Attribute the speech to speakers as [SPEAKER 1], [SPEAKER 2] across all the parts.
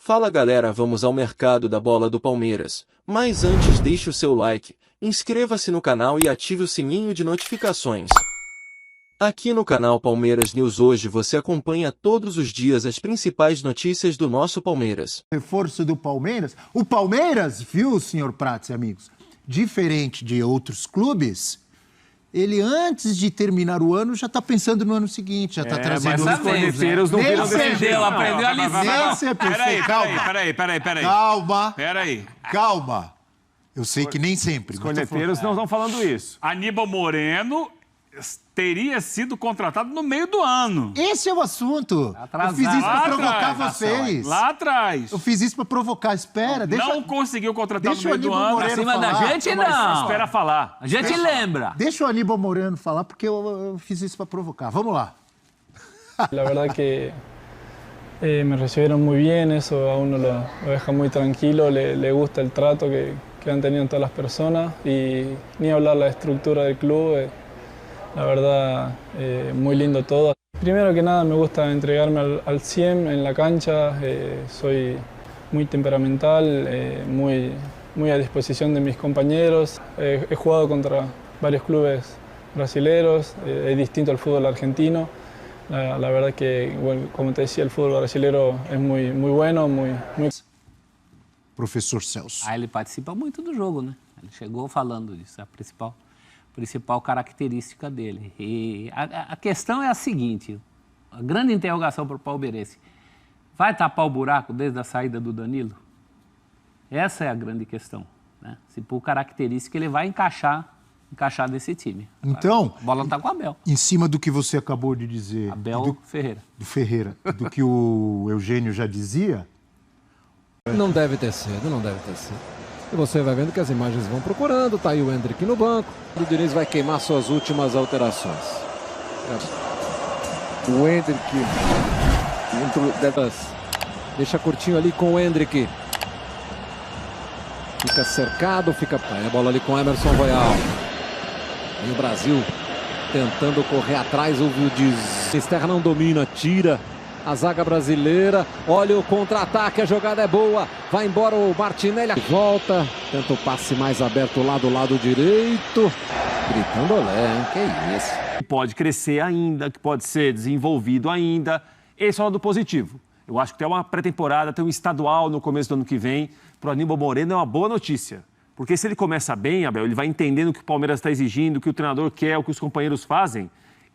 [SPEAKER 1] Fala galera, vamos ao mercado da bola do Palmeiras. Mas antes deixe o seu like, inscreva-se no canal e ative o sininho de notificações. Aqui no canal Palmeiras News hoje você acompanha todos os dias as principais notícias do nosso Palmeiras.
[SPEAKER 2] Reforço do Palmeiras. O Palmeiras, viu, senhor Prats e amigos? Diferente de outros clubes, ele antes de terminar o ano já está pensando no ano seguinte, já está trazendo
[SPEAKER 3] os corneteiros não viram desse jeito.
[SPEAKER 4] Aprendeu a lição.
[SPEAKER 2] Calma. Eu sei que nem sempre.
[SPEAKER 3] Os corneteiros não estão falando isso.
[SPEAKER 4] Aníbal Moreno teria sido contratado no meio do ano.
[SPEAKER 2] Esse é o assunto.
[SPEAKER 4] Atrasado.
[SPEAKER 2] Eu fiz isso para provocar
[SPEAKER 4] atrás,
[SPEAKER 2] vocês.
[SPEAKER 4] Lá atrás.
[SPEAKER 2] Eu fiz isso para provocar. Espera,
[SPEAKER 4] Não conseguiu contratar no meio do
[SPEAKER 2] Aníbal
[SPEAKER 4] ano.
[SPEAKER 2] Moreno
[SPEAKER 4] Acima
[SPEAKER 2] falar.
[SPEAKER 4] da gente, não. Espera falar.
[SPEAKER 5] A gente lembra.
[SPEAKER 2] Deixa o Aníbal Moreno falar, porque eu fiz isso para provocar. Vamos lá.
[SPEAKER 6] La verdad que me recibieron muy bien, eso a uno lo deja muy tranquilo, le gusta el trato que han tenido todas las personas y ni hablar la estructura del club, la verdad muy lindo todo. Primero que nada me gusta entregarme al 100 en la cancha, soy muy temperamental, muy a disposición de mis compañeros, he jugado contra varios clubes brasileños, es distinto al fútbol argentino. La verdad que, bueno, como te decía, el fútbol brasileño es muy bueno, muy...
[SPEAKER 2] Professor Celso.
[SPEAKER 5] Ele participa muito do jogo, né? Ele chegou falando disso, é a principal característica dele. E a questão é a seguinte, a grande interrogação para o palmeirense, vai tapar o buraco desde a saída do Danilo? Essa é a grande questão, né? Se por característica ele vai encaixar nesse time.
[SPEAKER 2] Então,
[SPEAKER 5] a bola está com o Abel.
[SPEAKER 2] Em cima do que você acabou de dizer...
[SPEAKER 5] Abel Ferreira.
[SPEAKER 2] Do Ferreira. Do que o Eugênio já dizia...
[SPEAKER 7] Não deve ter sido. E você vai vendo que as imagens vão procurando, tá aí o Hendrick no banco. O Diniz vai queimar suas últimas alterações. O Hendrick deixa curtinho ali com o Hendrick. Fica cercado, aí a bola ali com o Emerson Royal. E o Brasil tentando correr atrás, o Misterra não domina, tira a zaga brasileira. Olha o contra-ataque, a jogada é boa. Vai embora o Martinelli. Volta, tenta o passe mais aberto lá do lado direito. Gritando olé, hein? Que isso.
[SPEAKER 3] Pode crescer ainda, que pode ser desenvolvido ainda. Esse é o lado positivo. Eu acho que tem uma pré-temporada, tem um estadual no começo do ano que vem. Para o Aníbal Moreno é uma boa notícia. Porque se ele começa bem, Abel, ele vai entendendo o que o Palmeiras está exigindo, o que o treinador quer, o que os companheiros fazem,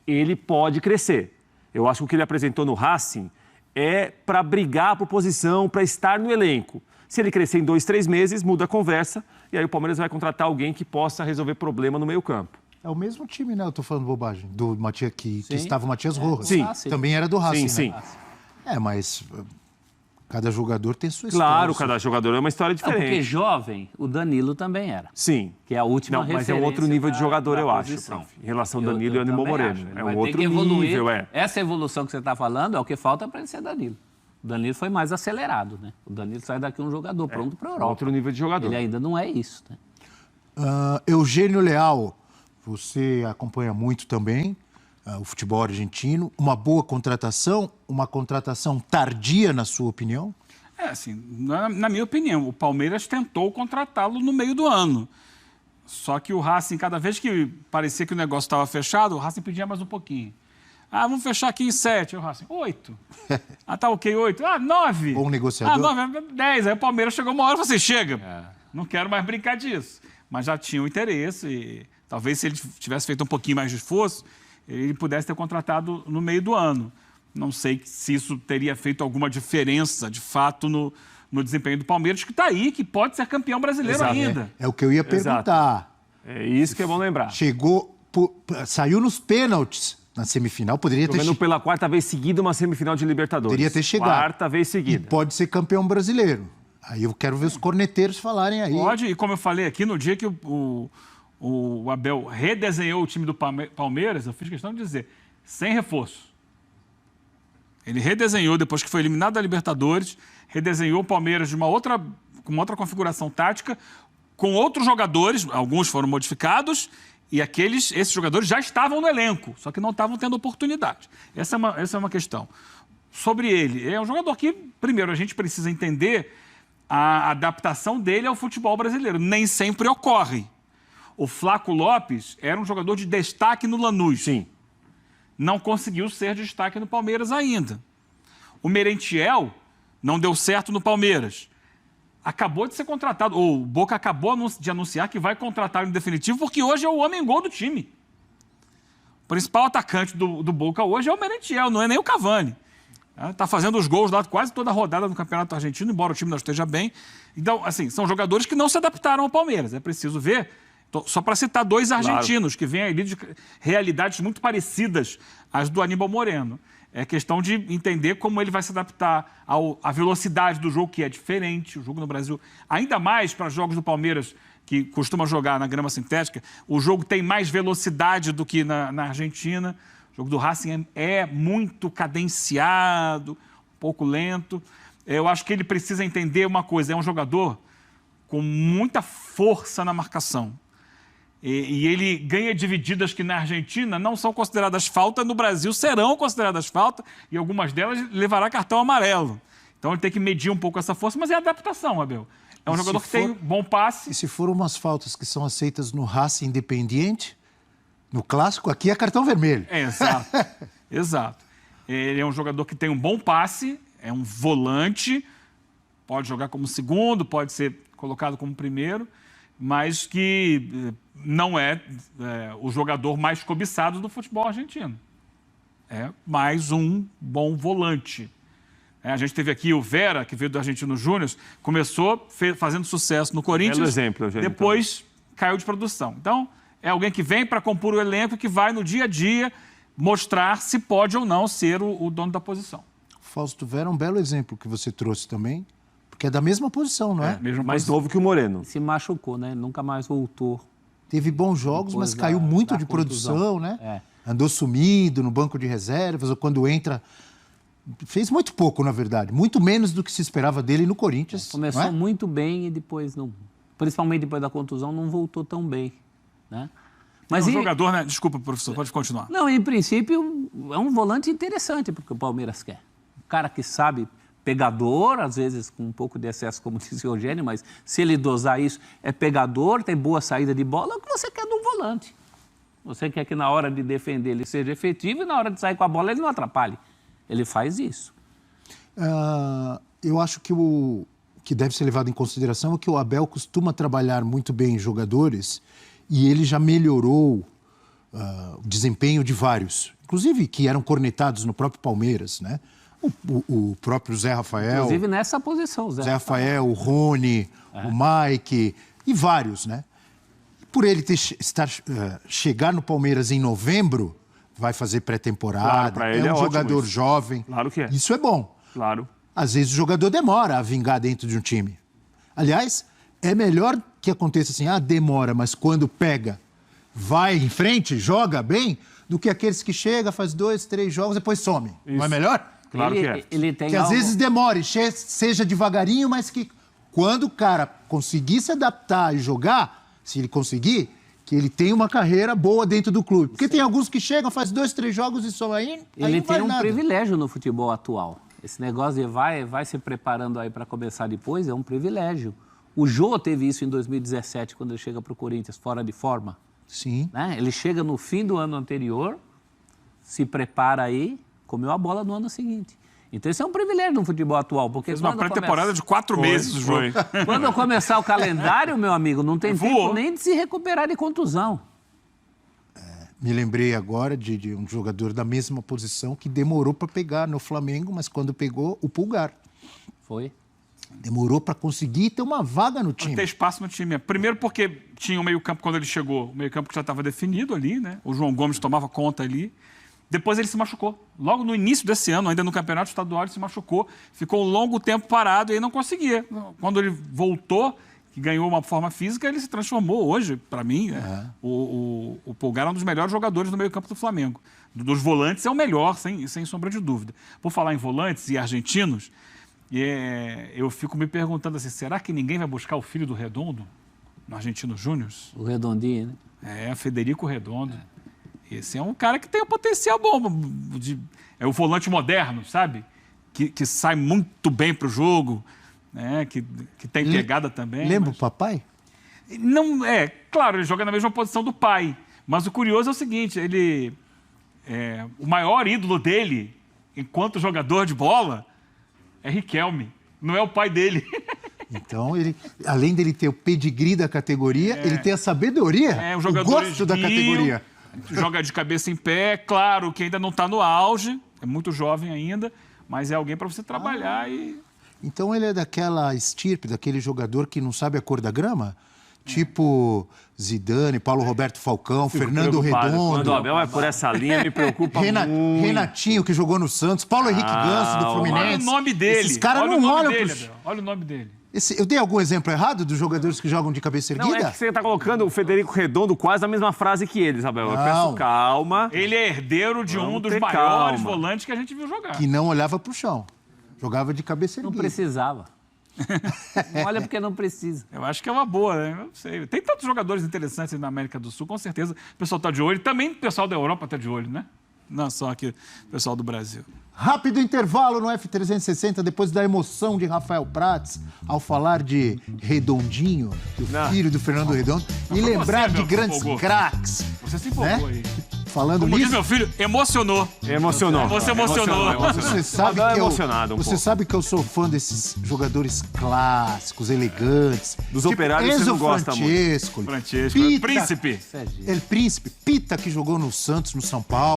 [SPEAKER 3] ele pode crescer. Eu acho que o que ele apresentou no Racing é para brigar por posição, para estar no elenco. Se ele crescer em 2, 3 meses, muda a conversa e aí o Palmeiras vai contratar alguém que possa resolver problema no meio-campo.
[SPEAKER 2] É o mesmo time, né? Eu tô falando bobagem. Do Matias, que estava o Matias Rojas.
[SPEAKER 3] Sim.
[SPEAKER 2] Também era do Racing,
[SPEAKER 3] Sim.
[SPEAKER 2] Né? Mas cada jogador tem sua história.
[SPEAKER 3] Claro, cada jogador é uma história diferente.
[SPEAKER 5] Porque jovem, o Danilo também era.
[SPEAKER 3] Sim.
[SPEAKER 5] Que é a última referência.
[SPEAKER 3] Mas é um outro nível de jogador, eu acho, prof. Em relação ao Danilo e Aníbal Moreno. É um outro nível,
[SPEAKER 5] Essa evolução que você está falando é o que falta para ele ser Danilo. O Danilo foi mais acelerado, né? O Danilo sai daqui um jogador pronto para a Europa.
[SPEAKER 3] Outro nível de jogador.
[SPEAKER 5] Ele ainda não é isso, né?
[SPEAKER 2] Eugênio Leal, você acompanha muito também o futebol argentino. Uma boa contratação, uma contratação tardia, na sua opinião?
[SPEAKER 4] Assim, na minha opinião, o Palmeiras tentou contratá-lo no meio do ano. Só que o Racing, cada vez que parecia que o negócio estava fechado, o Racing pedia mais um pouquinho. Vamos fechar aqui em 7. O Racing, 8. Tá ok, 8. 9.
[SPEAKER 2] Bom negociador.
[SPEAKER 4] 9, 10. Aí o Palmeiras chegou uma hora e falou assim, chega, não quero mais brincar disso. Mas já tinha o interesse e talvez se ele tivesse feito um pouquinho mais de esforço, ele pudesse ter contratado no meio do ano. Não sei se isso teria feito alguma diferença, de fato, no desempenho do Palmeiras, que está aí, que pode ser campeão brasileiro ainda.
[SPEAKER 2] É o que eu ia perguntar.
[SPEAKER 3] É isso que é bom lembrar.
[SPEAKER 2] Saiu nos pênaltis na semifinal, poderia ter chegado.
[SPEAKER 3] Pela 4ª vez seguida uma semifinal de Libertadores.
[SPEAKER 2] Poderia ter chegado.
[SPEAKER 3] 4ª vez seguida.
[SPEAKER 2] E pode ser campeão brasileiro. Aí eu quero ver os corneteiros falarem aí.
[SPEAKER 4] Pode, e como eu falei aqui, no dia que o Abel redesenhou o time do Palmeiras, eu fiz questão de dizer, sem reforço. Ele redesenhou, depois que foi eliminado da Libertadores, redesenhou o Palmeiras com uma outra configuração tática, com outros jogadores, alguns foram modificados, e esses jogadores já estavam no elenco, só que não estavam tendo oportunidade. Essa é uma questão. sobre ele. É um jogador que, primeiro, a gente precisa entender a adaptação dele ao futebol brasileiro. Nem sempre ocorre. O Flaco Lopes era um jogador de destaque no Lanús.
[SPEAKER 3] Sim.
[SPEAKER 4] Não conseguiu ser destaque no Palmeiras ainda. O Merentiel não deu certo no Palmeiras. Acabou de ser contratado, ou o Boca acabou de anunciar que vai contratar em definitivo, porque hoje é o homem-gol do time. O principal atacante do Boca hoje é o Merentiel, não é nem o Cavani. Está fazendo os gols lá quase toda a rodada no Campeonato Argentino, embora o time não esteja bem. Então, assim, são jogadores que não se adaptaram ao Palmeiras. É preciso ver, só para citar 2 argentinos, que vêm ali de realidades muito parecidas às do Aníbal Moreno. É questão de entender como ele vai se adaptar à velocidade do jogo, que é diferente. O jogo no Brasil, ainda mais para jogos do Palmeiras, que costuma jogar na grama sintética, o jogo tem mais velocidade do que na Argentina. O jogo do Racing é muito cadenciado, um pouco lento. Eu acho que ele precisa entender uma coisa, é um jogador com muita força na marcação. E ele ganha divididas que na Argentina não são consideradas falta, no Brasil serão consideradas falta, e algumas delas levará cartão amarelo. Então ele tem que medir um pouco essa força, mas é adaptação, Abel. É um jogador que tem bom passe.
[SPEAKER 2] E se foram umas faltas que são aceitas no Racing Independiente, no clássico, aqui é cartão vermelho.
[SPEAKER 4] Exato, exato. Ele é um jogador que tem um bom passe, é um volante, pode jogar como segundo, pode ser colocado como primeiro, mas que não é o jogador mais cobiçado do futebol argentino. É mais um bom volante. A gente teve aqui o Vera, que veio do Argentino Júnior, começou fazendo sucesso no Corinthians,
[SPEAKER 3] belo exemplo,
[SPEAKER 4] depois caiu de produção. Então, é alguém que vem para compor o elenco, que vai no dia a dia mostrar se pode ou não ser o dono da posição.
[SPEAKER 2] Fausto Vera é um belo exemplo que você trouxe também, porque é da mesma posição, não é?
[SPEAKER 3] Mais novo que o Moreno.
[SPEAKER 5] Se machucou, né? Nunca mais voltou.
[SPEAKER 2] Teve bons jogos,
[SPEAKER 5] Depois
[SPEAKER 2] mas caiu muito
[SPEAKER 5] da
[SPEAKER 2] de
[SPEAKER 5] contusão.
[SPEAKER 2] produção, né?
[SPEAKER 5] É.
[SPEAKER 2] Andou sumido no banco de reservas, ou quando entra... Fez muito pouco, na verdade. Muito menos do que se esperava dele no Corinthians.
[SPEAKER 5] Começou
[SPEAKER 2] não é?
[SPEAKER 5] muito bem e depois não... Principalmente depois da contusão, não voltou tão bem, né?
[SPEAKER 4] Mas jogador, né? Desculpa, professor, pode continuar.
[SPEAKER 5] Não, em princípio, é um volante interessante porque o Palmeiras quer. Um cara que sabe, pegador, às vezes com um pouco de excesso, como disse o Eugênio, mas se ele dosar isso, é pegador, tem boa saída de bola, é o que você quer de um volante. Você quer que na hora de defender ele seja efetivo e na hora de sair com a bola ele não atrapalhe. Ele faz isso.
[SPEAKER 2] Eu acho que o que deve ser levado em consideração é que o Abel costuma trabalhar muito bem jogadores e ele já melhorou o desempenho de vários, inclusive que eram cornetados no próprio Palmeiras, né? O próprio Zé Rafael.
[SPEAKER 5] Inclusive nessa posição,
[SPEAKER 2] Zé Rafael, o Rony, o Mike e vários, né? Por ele chegar no Palmeiras em novembro, vai fazer pré-temporada,
[SPEAKER 3] Claro, ele
[SPEAKER 2] é um
[SPEAKER 3] ótimo
[SPEAKER 2] jogador
[SPEAKER 3] isso.
[SPEAKER 2] jovem.
[SPEAKER 3] Claro que é.
[SPEAKER 2] Isso é bom.
[SPEAKER 3] Claro.
[SPEAKER 2] Às vezes o jogador demora a vingar dentro de um time. Aliás, é melhor que aconteça assim, demora, mas quando pega, vai em frente, joga bem, do que aqueles que chegam, faz 2, 3 jogos, depois some.
[SPEAKER 3] Isso.
[SPEAKER 2] Não é melhor?
[SPEAKER 3] Claro que é.
[SPEAKER 5] Ele tem
[SPEAKER 2] Que às
[SPEAKER 5] algo...
[SPEAKER 2] vezes demore, seja devagarinho, mas que quando o cara conseguir se adaptar e jogar, se ele conseguir, que ele tenha uma carreira boa dentro do clube. Porque tem alguns que chegam, faz 2, 3 jogos e só aí
[SPEAKER 5] Ele
[SPEAKER 2] não
[SPEAKER 5] tem
[SPEAKER 2] vai
[SPEAKER 5] um
[SPEAKER 2] nada.
[SPEAKER 5] privilégio no futebol atual. Esse negócio de vai se preparando aí para começar depois é um privilégio. O Jô teve isso em 2017, quando ele chega para o Corinthians, fora de forma.
[SPEAKER 2] Sim.
[SPEAKER 5] Né? Ele chega no fim do ano anterior, se prepara aí, comeu a bola no ano seguinte. Então isso é um privilégio no futebol atual. Porque
[SPEAKER 4] Fez uma pré-temporada de 4 meses o jogo.
[SPEAKER 5] Quando começar o calendário, meu amigo, não tem tempo nem de se recuperar de contusão.
[SPEAKER 2] Me lembrei agora de um jogador da mesma posição que demorou para pegar no Flamengo, mas quando pegou, o Pulgar.
[SPEAKER 5] Foi.
[SPEAKER 2] Demorou para conseguir ter uma vaga no time.
[SPEAKER 4] Ter espaço no time. Primeiro porque tinha o meio-campo quando ele chegou, o meio-campo que já estava definido ali, né? O João Gomes tomava conta ali. Depois ele se machucou. Logo no início desse ano, ainda no Campeonato Estadual, ele se machucou. Ficou um longo tempo parado e aí não conseguia. Quando ele voltou, que ganhou uma forma física, ele se transformou hoje, para mim. O Pulgar é um dos melhores jogadores do meio-campo do Flamengo. Dos volantes é o melhor, sem sombra de dúvida. Por falar em volantes e argentinos, eu fico me perguntando assim, será que ninguém vai buscar o filho do Redondo no Argentino Júnior?
[SPEAKER 5] O Redondinho, né?
[SPEAKER 4] Federico Redondo. Esse é um cara que tem um potencial bom. É o volante moderno, sabe? que sai muito bem pro jogo, né? Que tem pegada também.
[SPEAKER 2] Lembra o papai?
[SPEAKER 4] Não, claro, ele joga na mesma posição do pai. Mas o curioso é o seguinte, o maior ídolo dele, enquanto jogador de bola, é Riquelme. Não é o pai dele.
[SPEAKER 2] Então, ele, além dele ter o pedigree da categoria, ele tem a sabedoria,
[SPEAKER 4] Um
[SPEAKER 2] o
[SPEAKER 4] jogador
[SPEAKER 2] gosto da categoria.
[SPEAKER 4] Joga de cabeça em pé, claro que ainda não está no auge, é muito jovem ainda, mas é alguém para você trabalhar e...
[SPEAKER 2] Então, ele é daquela estirpe, daquele jogador que não sabe a cor da grama? Tipo Zidane, Paulo Roberto Falcão, Fernando Redondo.
[SPEAKER 3] Quando o Abel vai por essa linha, me preocupa muito.
[SPEAKER 2] Renatinho, que jogou no Santos, Paulo Henrique Ganso, do Fluminense.
[SPEAKER 4] Olha o nome dele.
[SPEAKER 2] Esses caras não olham
[SPEAKER 4] Olha o nome dele.
[SPEAKER 2] Eu dei algum exemplo errado dos jogadores que jogam de cabeça erguida?
[SPEAKER 3] Não, é que você está colocando o Federico Redondo quase na mesma frase que eles, Abel. Eu
[SPEAKER 2] Não.
[SPEAKER 3] peço calma.
[SPEAKER 4] Ele é herdeiro de um dos
[SPEAKER 3] ter
[SPEAKER 4] maiores
[SPEAKER 3] calma.
[SPEAKER 4] volantes que a gente viu jogar.
[SPEAKER 2] Que não olhava pro chão. Jogava de cabeça
[SPEAKER 5] Não
[SPEAKER 2] erguida.
[SPEAKER 5] precisava. Não olha porque não precisa.
[SPEAKER 4] Eu acho que é uma boa, né? Eu não sei. Tem tantos jogadores interessantes na América do Sul, com certeza o pessoal está de olho. Também o pessoal da Europa está de olho, né? Não só aqui o pessoal do Brasil.
[SPEAKER 2] Rápido intervalo no F360, depois da emoção de Rafael Prats, ao falar de Redondinho, do filho do Fernando Redondo, e
[SPEAKER 4] foi
[SPEAKER 2] lembrar
[SPEAKER 4] você,
[SPEAKER 2] de
[SPEAKER 4] meu, que
[SPEAKER 2] grandes
[SPEAKER 4] empolgou.
[SPEAKER 2] craques.
[SPEAKER 4] Você se empolgou aí.
[SPEAKER 2] Falando
[SPEAKER 4] Como diz
[SPEAKER 2] nisso,
[SPEAKER 4] meu filho, emocionou.
[SPEAKER 3] Emocionou.
[SPEAKER 4] Você emocionou.
[SPEAKER 2] você sabe,
[SPEAKER 3] Abel é
[SPEAKER 2] que eu,
[SPEAKER 3] emocionado um
[SPEAKER 2] você
[SPEAKER 3] pouco.
[SPEAKER 2] sabe que eu sou fã desses jogadores clássicos, elegantes.
[SPEAKER 3] Dos operários você
[SPEAKER 2] Enzo
[SPEAKER 3] não gosta muito.
[SPEAKER 2] Francescoli,
[SPEAKER 4] Francesco,
[SPEAKER 2] Pita,
[SPEAKER 4] Príncipe.
[SPEAKER 2] El Príncipe, Pita, que jogou no Santos, no São Paulo.